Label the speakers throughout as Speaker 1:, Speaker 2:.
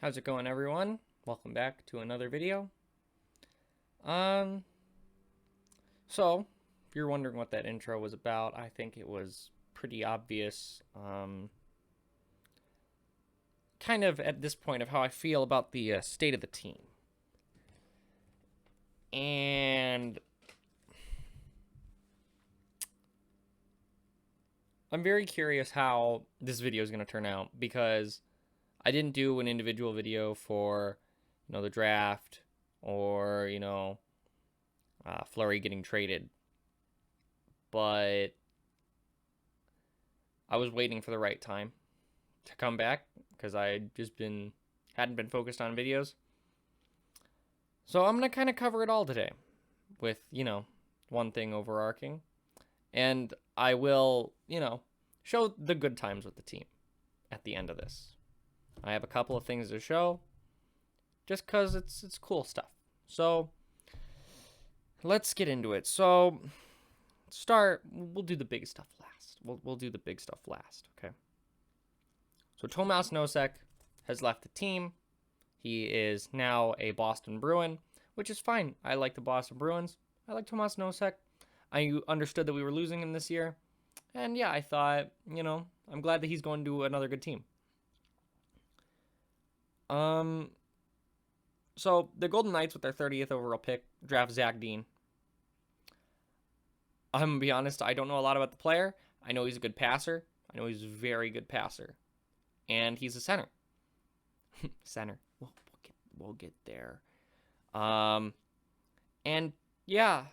Speaker 1: How's it going, everyone? Welcome back to another video. Um, so if you're wondering what that intro was about, I think it was pretty obvious. Kind of at this point of how I feel about the state of the team, and I'm very curious how this video is going to turn out because I didn't do an individual video for, the draft or Flurry getting traded, but I was waiting for the right time to come back because I just hadn't been focused on videos. So I'm gonna kind of cover it all today with one thing overarching, and I will show the good times with the team at the end of this. I have a couple of things to show just because it's cool stuff. So let's get into it. So we'll do the big stuff last. We'll do the big stuff last, okay? So Tomas Nosek has left the team. He is now a Boston Bruin, which is fine. I like the Boston Bruins. I like Tomas Nosek. I understood that we were losing him this year. And yeah, I thought, I'm glad that he's going to another good team. So the Golden Knights with their 30th overall pick draft Zach Dean. I'm going to be honest, I don't know a lot about the player. I know he's a good passer. I know he's a very good passer. And he's a center. Center. We'll get there. And yeah,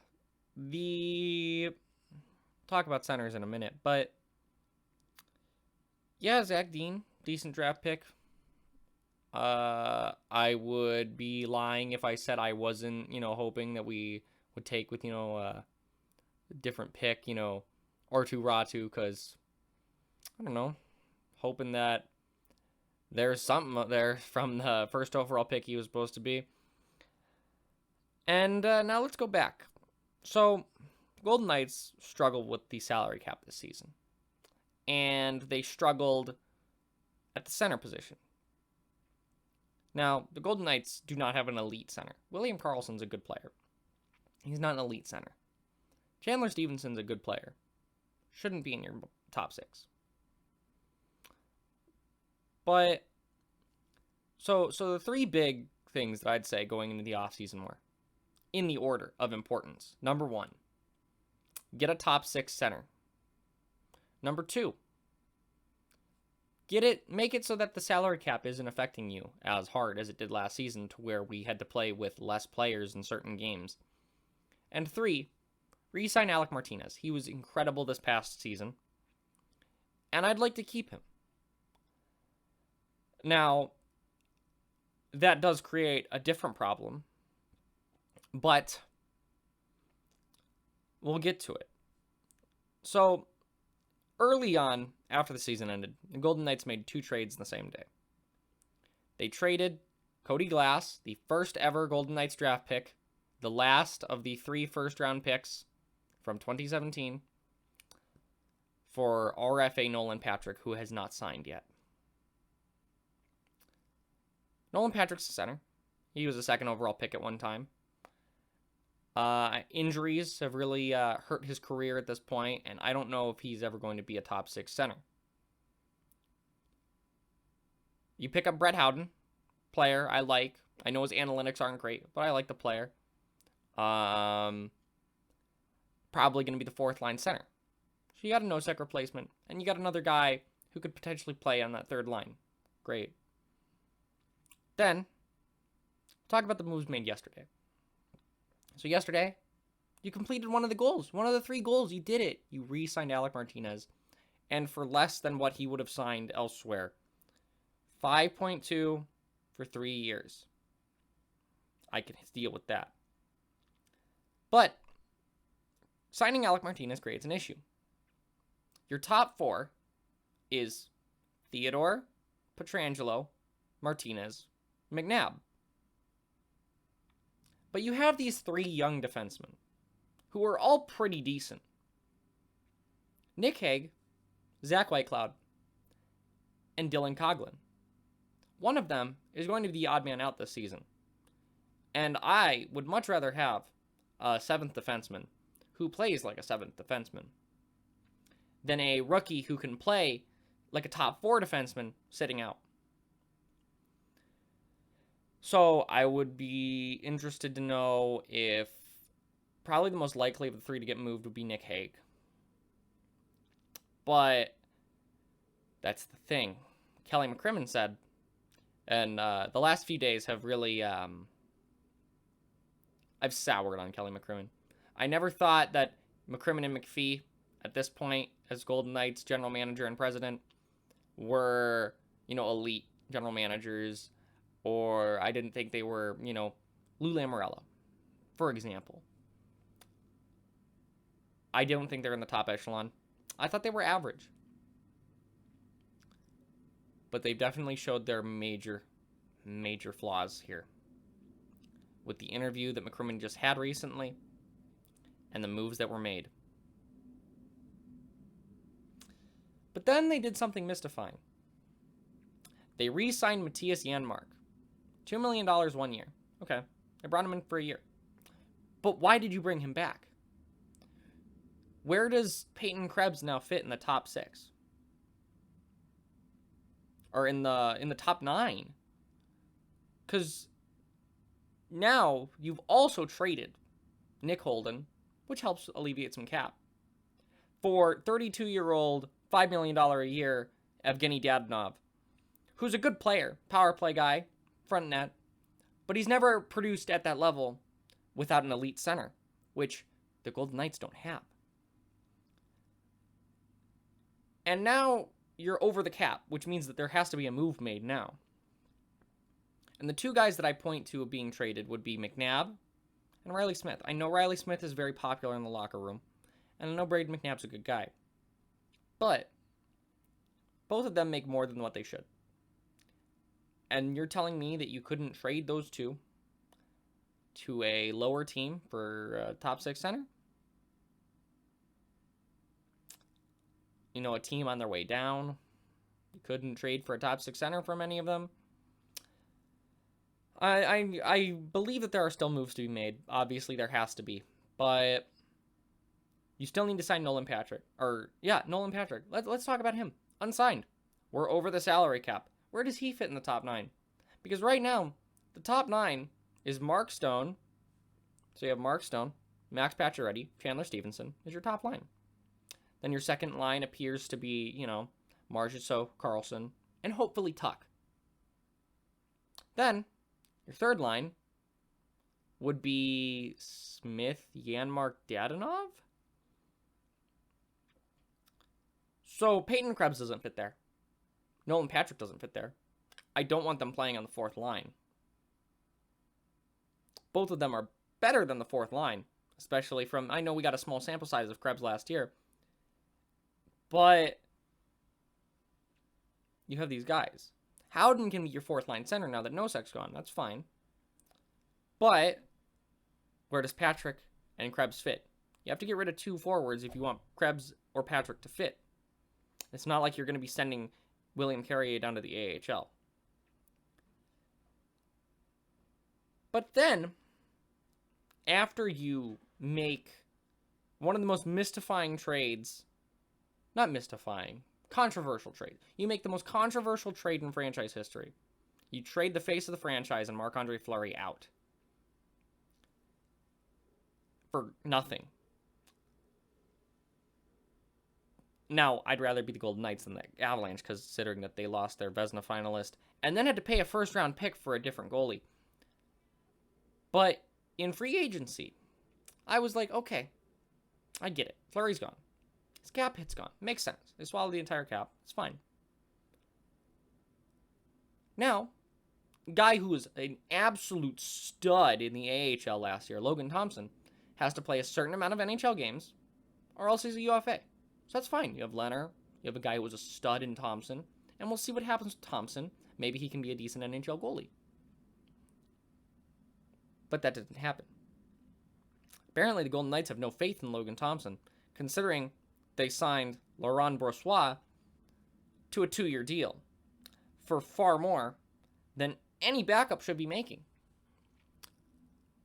Speaker 1: talk about centers in a minute, but yeah, Zach Dean, decent draft pick. I would be lying if I said I wasn't, hoping that we would take with, a different pick, or to Ratu, because I don't know, hoping that there's something there from the first overall pick he was supposed to be. And now let's go back. So, Golden Knights struggled with the salary cap this season. And they struggled at the center position. Now, the Golden Knights do not have an elite center. William Karlsson's a good player. He's not an elite center. Chandler Stevenson's a good player. Shouldn't be in your top six. But, so the three big things that I'd say going into the offseason were, in the order of importance. Number one, get a top six center. Number two, make it so that the salary cap isn't affecting you as hard as it did last season, to where we had to play with less players in certain games. And three, re-sign Alec Martinez. He was incredible this past season, and I'd like to keep him. Now, that does create a different problem, but we'll get to it. So, early on, after the season ended, the Golden Knights made two trades in the same day. They traded Cody Glass, the first ever Golden Knights draft pick, the last of the 3 first-round picks from 2017, for RFA Nolan Patrick, who has not signed yet. Nolan Patrick's a center. He was a second overall pick at one time. Injuries have really hurt his career at this point, and I don't know if he's ever going to be a top six center. You pick up Brett Howden, player I like. I know his analytics aren't great, but I like the player. Probably going to be the fourth line center. So you got a Nosek replacement, and you got another guy who could potentially play on that third line. Great. Then, talk about the moves made yesterday. So yesterday, you completed one of the goals. One of the 3 goals. You did it. You re-signed Alec Martinez. And for less than what he would have signed elsewhere. 5.2 for 3 years. I can deal with that. But signing Alec Martinez creates an issue. Your top 4 is Theodore, Pietrangelo, Martinez, McNabb. But you have these 3 young defensemen who are all pretty decent. Nick Hague, Zach Whitecloud, and Dylan Coghlan. one of them is going to be the odd man out this season. And I would much rather have a seventh defenseman who plays like a seventh defenseman than a rookie who can play like a top 4 defenseman sitting out. So I would be interested to know if probably the most likely of the 3 to get moved would be Nick Hague. But that's the thing. Kelly McCrimmon said, and the last few days have really, I've soured on Kelly McCrimmon. I never thought that McCrimmon and McPhee, at this point, as Golden Knights general manager and president, were, elite general managers, or I didn't think they were, Lou Lamoriello, for example. I don't think they're in the top echelon. I thought they were average. But they've definitely showed their major, major flaws here. With the interview that McCrimmon just had recently, and the moves that were made. But then they did something mystifying. They re-signed Matthias Janmark. $2 million 1 year. Okay, they brought him in for a year. But why did you bring him back? Where does Peyton Krebs now fit in the top 6? Or in the top 9? Because now you've also traded Nick Holden, which helps alleviate some cap, for 32-year-old, $5 million a year Evgeny Dadonov, who's a good player, power play guy, front net, but he's never produced at that level without an elite center, which the Golden Knights don't have. And now you're over the cap, which means that there has to be a move made now. And the 2 guys that I point to being traded would be McNabb and Riley Smith. I know Riley Smith is very popular in the locker room, and I know Braden McNabb's a good guy. But both of them make more than what they should. And you're telling me that you couldn't trade those 2 to a lower team for a top 6 center? A team on their way down. You couldn't trade for a top 6 center from any of them. I believe that there are still moves to be made. Obviously, there has to be. But you still need to sign Nolan Patrick. Nolan Patrick. Let's talk about him. Unsigned. We're over the salary cap. Where does he fit in the top 9? Because right now, the top 9 is Mark Stone. So you have Mark Stone, Max Pacioretty, Chandler Stevenson is your top line. Then your second line appears to be, Marchessault, Carlson, and hopefully Tuck. Then, your third line would be Smith, Janmark, Dadonov? So Peyton Krebs doesn't fit there. Nolan Patrick doesn't fit there. I don't want them playing on the 4th line. Both of them are better than the 4th line, especially from, I know we got a small sample size of Krebs last year, but you have these guys. Howden can be your 4th line center now that Nosek's gone. That's fine. But where does Patrick and Krebs fit? You have to get rid of 2 forwards if you want Krebs or Patrick to fit. It's not like you're going to be sending William Carrier down to the AHL. But then, after you make one of the most mystifying trades, not mystifying, controversial trade. You make the most controversial trade in franchise history. You trade the face of the franchise and Marc-Andre Fleury out. For nothing. Now, I'd rather be the Golden Knights than the Avalanche, considering that they lost their Vezina finalist and then had to pay a first-round pick for a different goalie. But in free agency, I was like, okay, I get it. Fleury's gone. His cap hit's gone. Makes sense. They swallowed the entire cap. It's fine. Now, guy who was an absolute stud in the AHL last year, Logan Thompson, has to play a certain amount of NHL games, or else he's a UFA. So that's fine. You have Leonard. You have a guy who was a stud in Thompson, and we'll see what happens with Thompson. Maybe he can be a decent NHL goalie. But that didn't happen. Apparently, the Golden Knights have no faith in Logan Thompson, considering they signed Laurent Brossoit to a 2-year deal for far more than any backup should be making.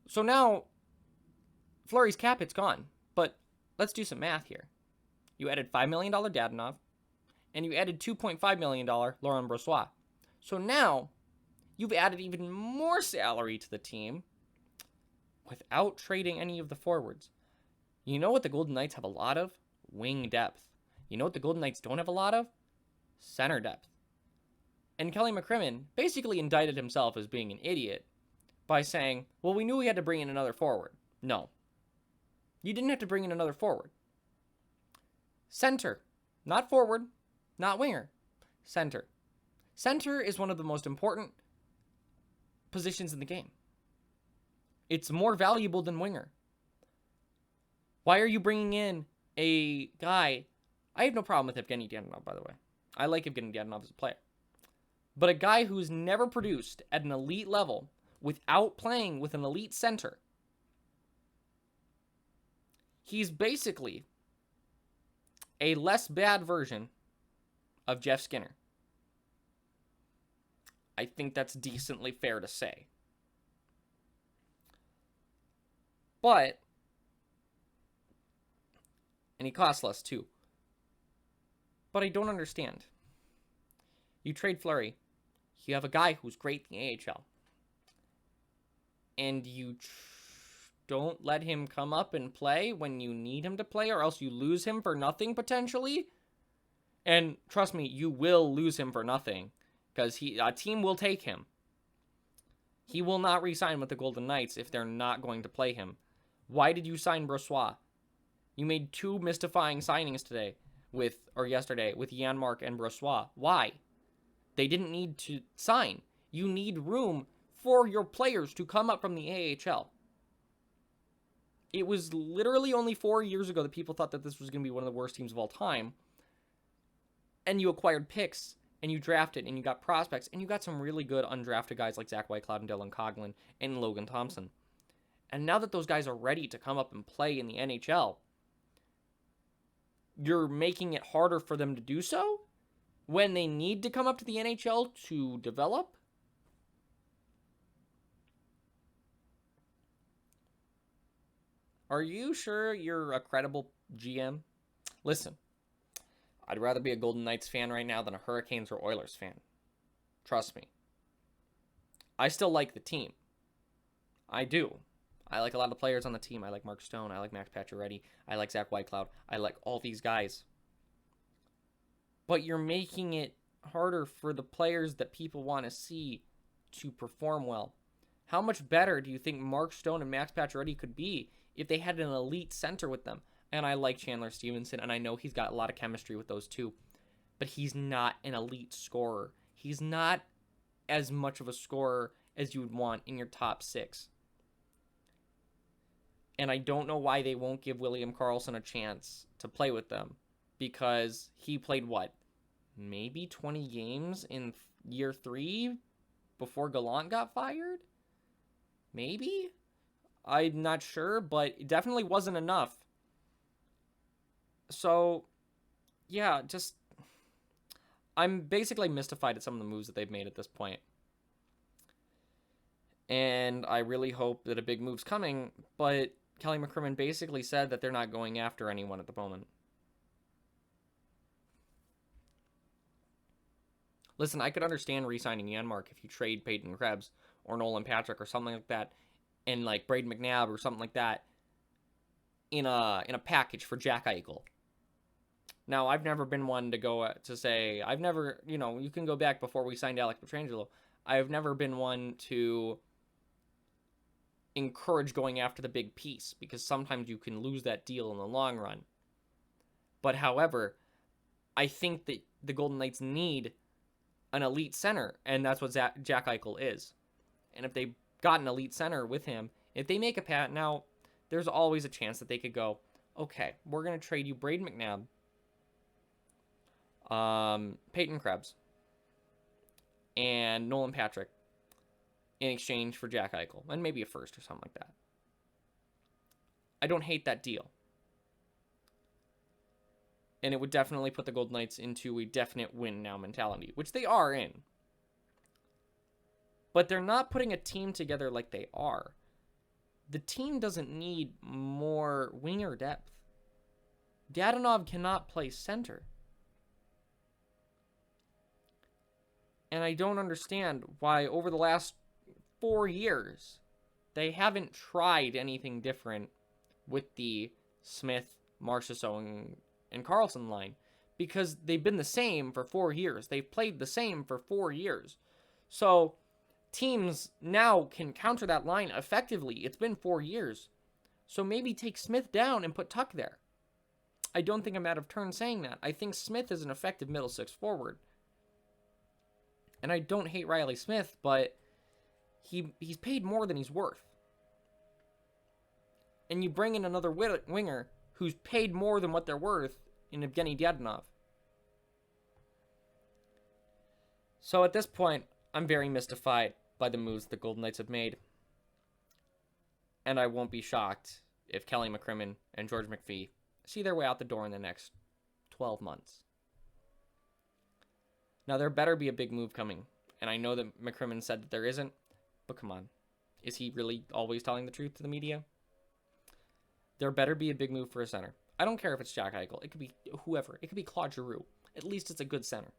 Speaker 1: So now, Fleury's cap hit's gone. But let's do some math here. You added $5 million Dadonov, and you added $2.5 million Laurent Brossoit. So now, you've added even more salary to the team without trading any of the forwards. You know what the Golden Knights have a lot of? Wing depth. You know what the Golden Knights don't have a lot of? Center depth. And Kelly McCrimmon basically indicted himself as being an idiot by saying, well, we knew we had to bring in another forward. No. You didn't have to bring in another forward. Center. Not forward. Not winger. Center. Center is one of the most important positions in the game. It's more valuable than winger. Why are you bringing in a guy? I have no problem with Evgeny Dadonov, by the way. I like Evgeny Dadonov as a player. But a guy who's never produced at an elite level without playing with an elite center, he's basically a less bad version of Jeff Skinner. I think that's decently fair to say. But, and he costs less too. But I don't understand. You trade Fleury. You have a guy who's great in the AHL. And you don't let him come up and play when you need him to play, or else you lose him for nothing potentially. And trust me, you will lose him for nothing, because a team will take him. He will not re-sign with the Golden Knights if they're not going to play him. Why did you sign Brossoit? You made two mystifying signings yesterday with Janmark and Brossoit. Why? They didn't need to sign. You need room for your players to come up from the AHL. It was literally only 4 years ago that people thought that this was going to be one of the worst teams of all time. And you acquired picks, and you drafted, and you got prospects, and you got some really good undrafted guys like Zach Whitecloud and Dylan Coghlan and Logan Thompson. And now that those guys are ready to come up and play in the NHL, you're making it harder for them to do so when they need to come up to the NHL to develop? Are you sure you're a credible GM? Listen, I'd rather be a Golden Knights fan right now than a Hurricanes or Oilers fan. Trust me. I still like the team. I do. I like a lot of the players on the team. I like Mark Stone. I like Max Pacioretty. I like Zach Whitecloud. I like all these guys. But you're making it harder for the players that people want to see to perform well. How much better do you think Mark Stone and Max Pacioretty could be if they had an elite center with them? And I like Chandler Stevenson, and I know he's got a lot of chemistry with those two. But he's not an elite scorer. He's not as much of a scorer as you would want in your top six. And I don't know why they won't give William Karlsson a chance to play with them. Because he played, maybe 20 games in year 3 before Gallant got fired? Maybe? I'm not sure, but it definitely wasn't enough. So, yeah, I'm basically mystified at some of the moves that they've made at this point. And I really hope that a big move's coming, but Kelly McCrimmon basically said that they're not going after anyone at the moment. Listen, I could understand re-signing Janmark if you trade Peyton Krebs or Nolan Patrick or something like that, and like Braden McNabb or something like that in a package for Jack Eichel. Now, I've never been one to go to say, I've never, you can go back before we signed Alex Pietrangelo. I've never been one to encourage going after the big piece, because sometimes you can lose that deal in the long run. But however, I think that the Golden Knights need an elite center, and that's what Jack Eichel is. And if they got an elite center with him, if they make a pat, now there's always a chance that they could go, okay, we're going to trade you Braden McNabb, Peyton Krebs, and Nolan Patrick in exchange for Jack Eichel, and maybe a first or something like that. I don't hate that deal. And it would definitely put the Golden Knights into a definite win now mentality, which they are in. But they're not putting a team together like they are. The team doesn't need more winger depth. Dadonov cannot play center. And I don't understand why over the last 4 years they haven't tried anything different with the Smith, Marchessault, and Carlson line. Because they've been the same for 4 years. They've played the same for 4 years. So teams now can counter that line effectively. It's been 4 years. So maybe take Smith down and put Tuck there. I don't think I'm out of turn saying that. I think Smith is an effective middle six forward. And I don't hate Riley Smith, but he's paid more than he's worth. And you bring in another winger who's paid more than what they're worth in Evgeny Dadonov. So at this point, I'm very mystified by the moves the Golden Knights have made. And I won't be shocked if Kelly McCrimmon and George McPhee see their way out the door in the next 12 months. Now, there better be a big move coming. And I know that McCrimmon said that there isn't. But come on. Is he really always telling the truth to the media? There better be a big move for a center. I don't care if it's Jack Eichel. It could be whoever. It could be Claude Giroux. At least it's a good center.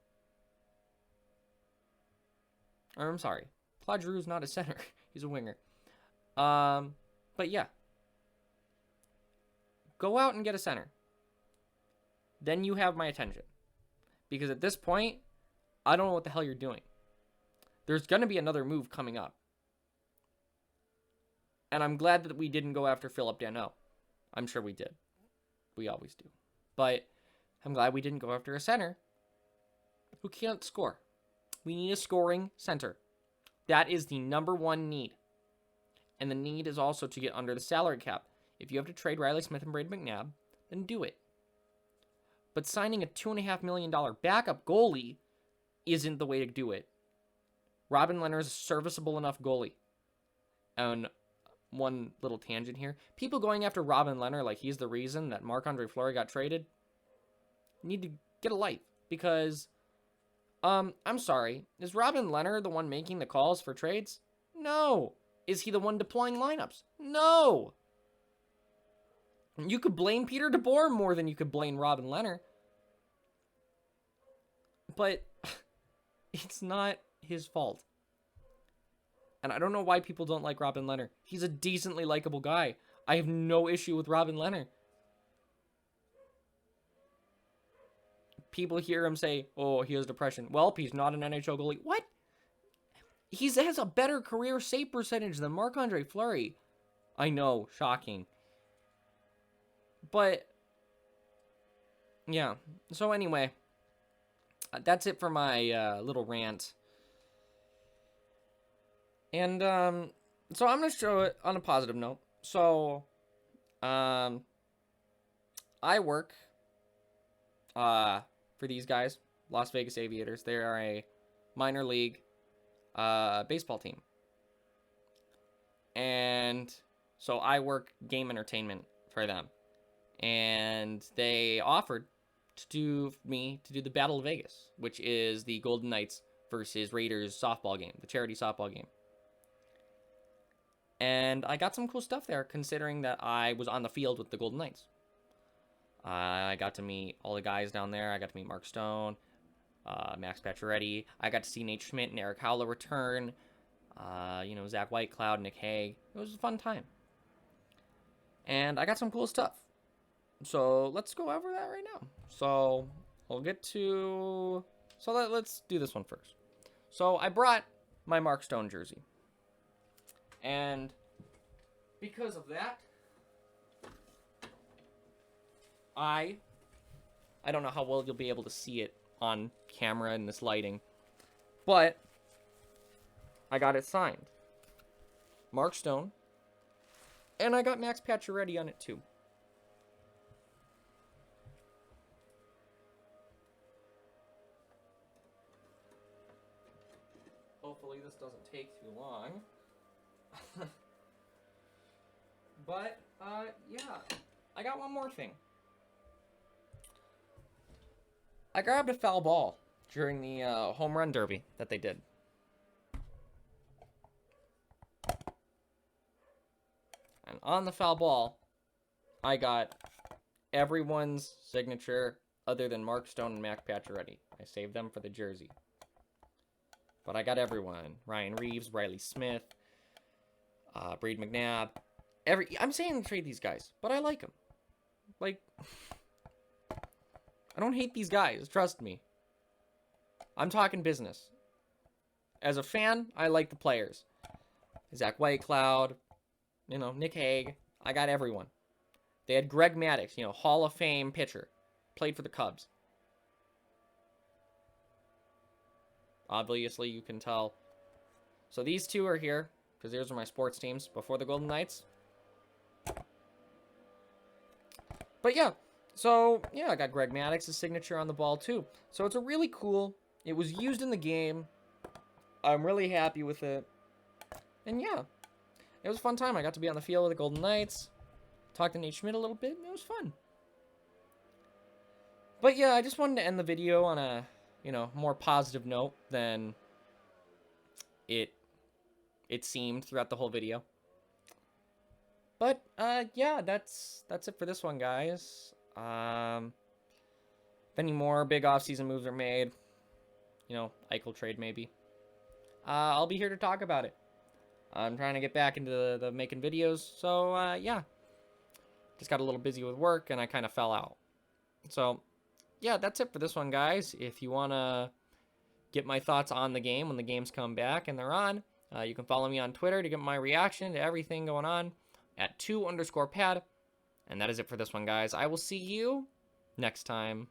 Speaker 1: Or I'm sorry. Claude Giroux's not a center. He's a winger. But yeah. Go out and get a center. Then you have my attention. Because at this point, I don't know what the hell you're doing. There's going to be another move coming up. And I'm glad that we didn't go after Philip Danault. I'm sure we did. We always do. But I'm glad we didn't go after a center who can't score. We need a scoring center. That is the number one need. And the need is also to get under the salary cap. If you have to trade Riley Smith and Braden McNabb, then do it. But signing a $2.5 million backup goalie isn't the way to do it. Robin Lehner is a serviceable enough goalie. And one little tangent here. People going after Robin Lehner like he's the reason that Marc-Andre Fleury got traded need to get a life. Because, I'm sorry. Is Robin Lehner the one making the calls for trades? No. Is he the one deploying lineups? No. You could blame Peter DeBoer more than you could blame Robin Lehner. But it's not his fault. And I don't know why people don't like Robin Lehner. He's a decently likable guy. I have no issue with Robin Lehner. People hear him say, oh, he has depression. Well, he's not an NHL goalie. What? He has a better career save percentage than Marc-Andre Fleury. I know, shocking. But, yeah. So anyway, that's it for my little rant. And, so I'm going to show it on a positive note. So, I work, for these guys, Las Vegas Aviators. They are a minor league, baseball team. And so I work game entertainment for them. And they offered to do the Battle of Vegas, which is the Golden Knights versus Raiders softball game, the charity softball game. And I got some cool stuff there, considering that I was on the field with the Golden Knights. I got to meet all the guys down there. I got to meet Mark Stone, Max Pacioretty. I got to see Nate Schmidt and Eric Howler return. Zach Whitecloud, Nick Hague. It was a fun time. And I got some cool stuff. So let's go over that right now. So we'll get to... So let's do this one first. So I brought my Mark Stone jersey. And because of that, I don't know how well you'll be able to see it on camera in this lighting, but I got it signed. Mark Stone. And I got Max Pacioretty on it too. Hopefully this doesn't take too long. But, yeah. I got one more thing. I grabbed a foul ball during the home run derby that they did. And on the foul ball, I got everyone's signature other than Mark Stone and Mac Pacioretty. I saved them for the jersey. But I got everyone. Ryan Reeves, Riley Smith, Braid McNabb. I'm saying trade these guys, but I like them. Like, I don't hate these guys. Trust me. I'm talking business. As a fan, I like the players. Zach Whitecloud, Nick Hague. I got everyone. They had Greg Maddux, Hall of Fame pitcher. Played for the Cubs. Obviously, you can tell. So these two are here, because these are my sports teams before the Golden Knights. But yeah, so yeah, I got Greg Maddox's signature on the ball too. So it's a really cool. It was used in the game. I'm really happy with it. And yeah, it was a fun time. I got to be on the field with the Golden Knights. Talked to Nate Schmidt a little bit. And it was fun. But yeah, I just wanted to end the video on a, more positive note than it seemed throughout the whole video. But yeah, that's it for this one, guys. If any more big offseason moves are made, Eichel trade maybe, I'll be here to talk about it. I'm trying to get back into the making videos, so yeah. Just got a little busy with work, and I kind of fell out. So, yeah, that's it for this one, guys. If you want to get my thoughts on the game when the games come back and they're on, you can follow me on Twitter to get my reaction to everything going on at 2_pad. And that is it for this one, guys. I will see you next time.